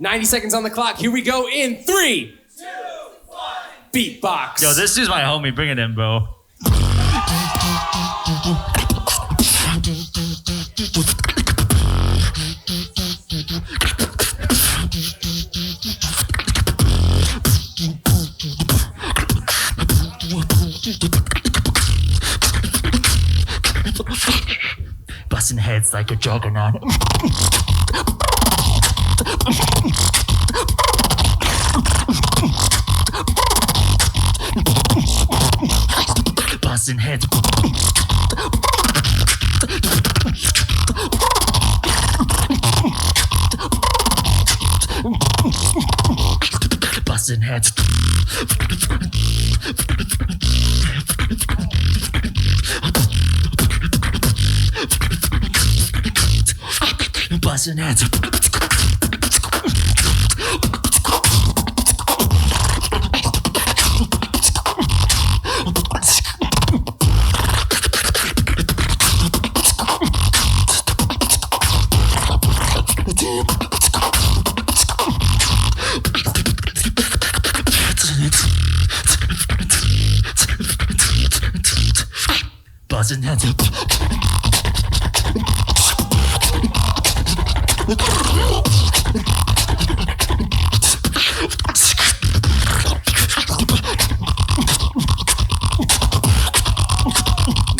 90 seconds on the clock. Here we go in 3, 2, 1. Beatbox. Yo, this is my homie. Bring it in, bro. Busting heads like a juggernaut. Busting heads. Busting heads. Busting heads. Buzzing heads.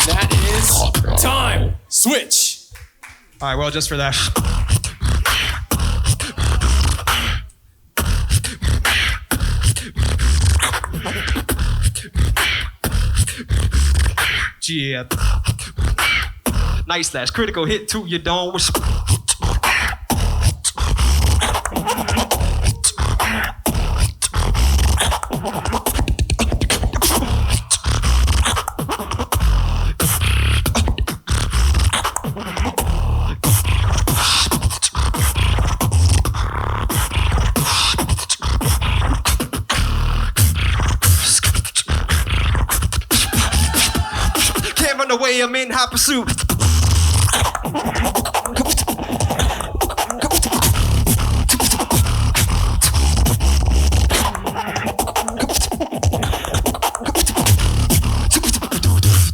That is time. Switch. All right, well, just for that. Yeah. Nice slash critical hit to your dome. Can't run away, I'm in hot pursuit.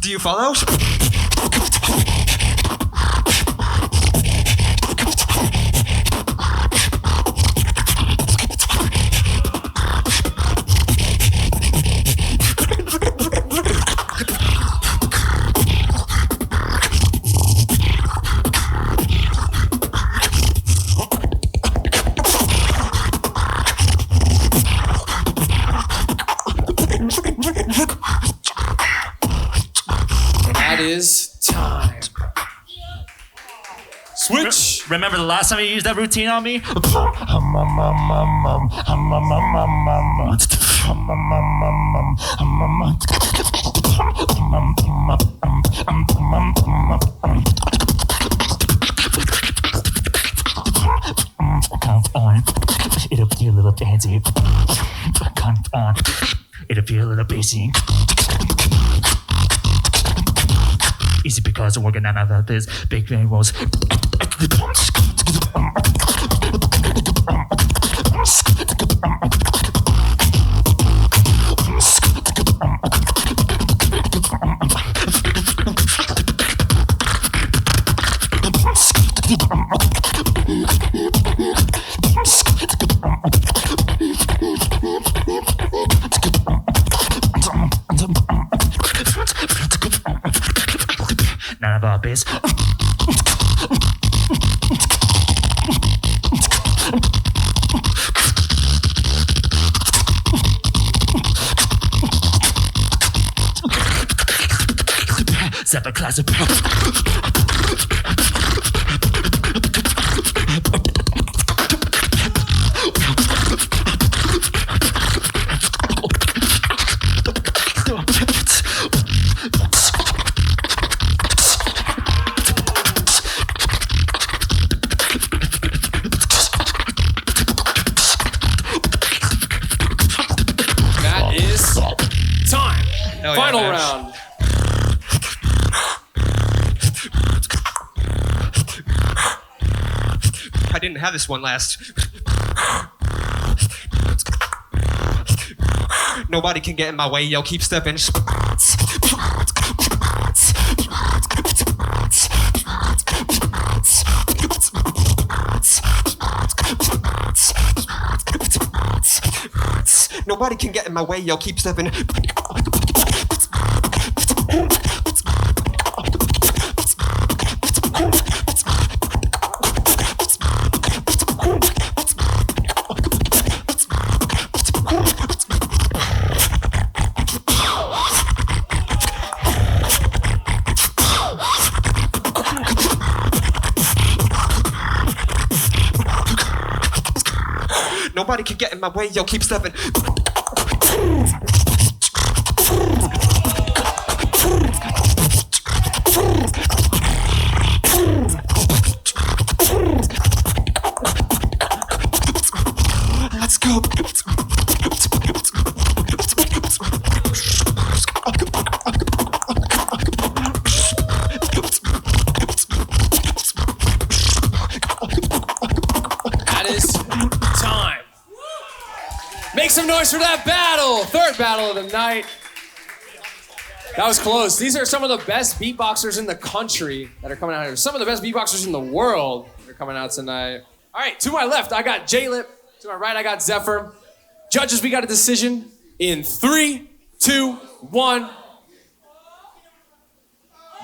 Do you follow? That is time. Switch. Remember the last time you used that routine on me? It'll be a little fancy. It'll be a little basic. Easy because I'm working on this big bang rolls. None of our biz. Xepher classic. That is time. Hell yeah, Final man. round. I didn't have this one last. Nobody can get in my way, yo, keep stepping. Nobody can get in my way, yo, keep stepping. Nobody can get in my way, yo, keep stepping. Let's go. That is time. Make some noise for that battle. Third battle of the night. That was close. These are some of the best beatboxers in the country that are coming out here. Some of the best beatboxers in the world that are coming out tonight. All right, to my left, I got JACKNASTY. To my right, I got Xepher. Judges, we got a decision in 3, 2, 1.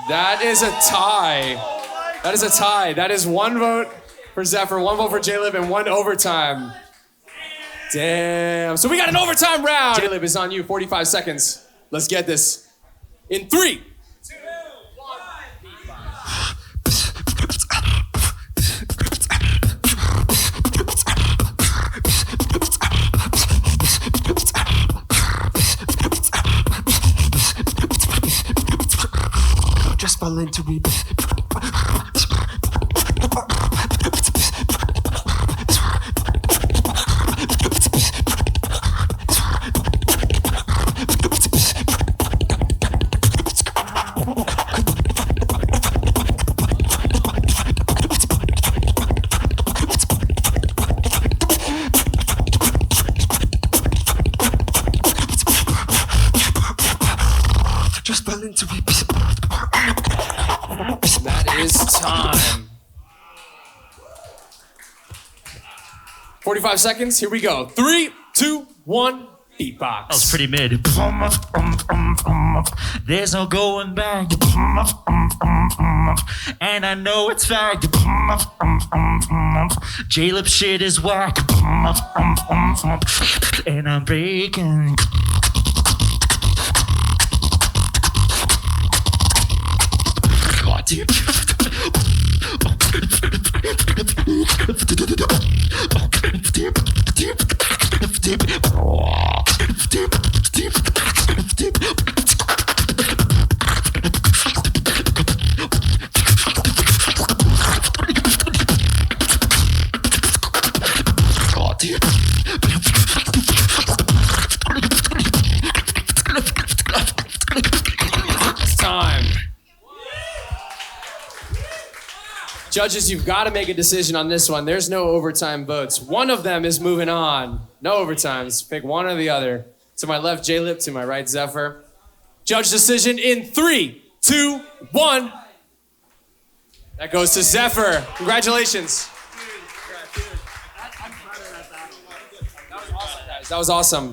That is a tie. That is a tie. That is 1 vote for Xepher, 1 vote for JACKNASTY, and 1 overtime. Damn. So we got an overtime round. JACKNASTY is on you. 45 seconds. Let's get this. In 3, 2, 1. Just fell into it. Just fell into it. That is time. 45 seconds. Here we go. 3, 2, 1. Beatbox. That was pretty mid. There's no going back. And I know it's fact. JACKNASTY shit is whack. And I'm breaking. Time. Judges, you've got to make a decision on this one. There's no overtime votes. One of them is moving on. No overtimes. Pick one or the other. To my left, JACKNASTY. To my right, Xepher. Judge decision in 3, 2, 1. That goes to Xepher. Congratulations. That was awesome.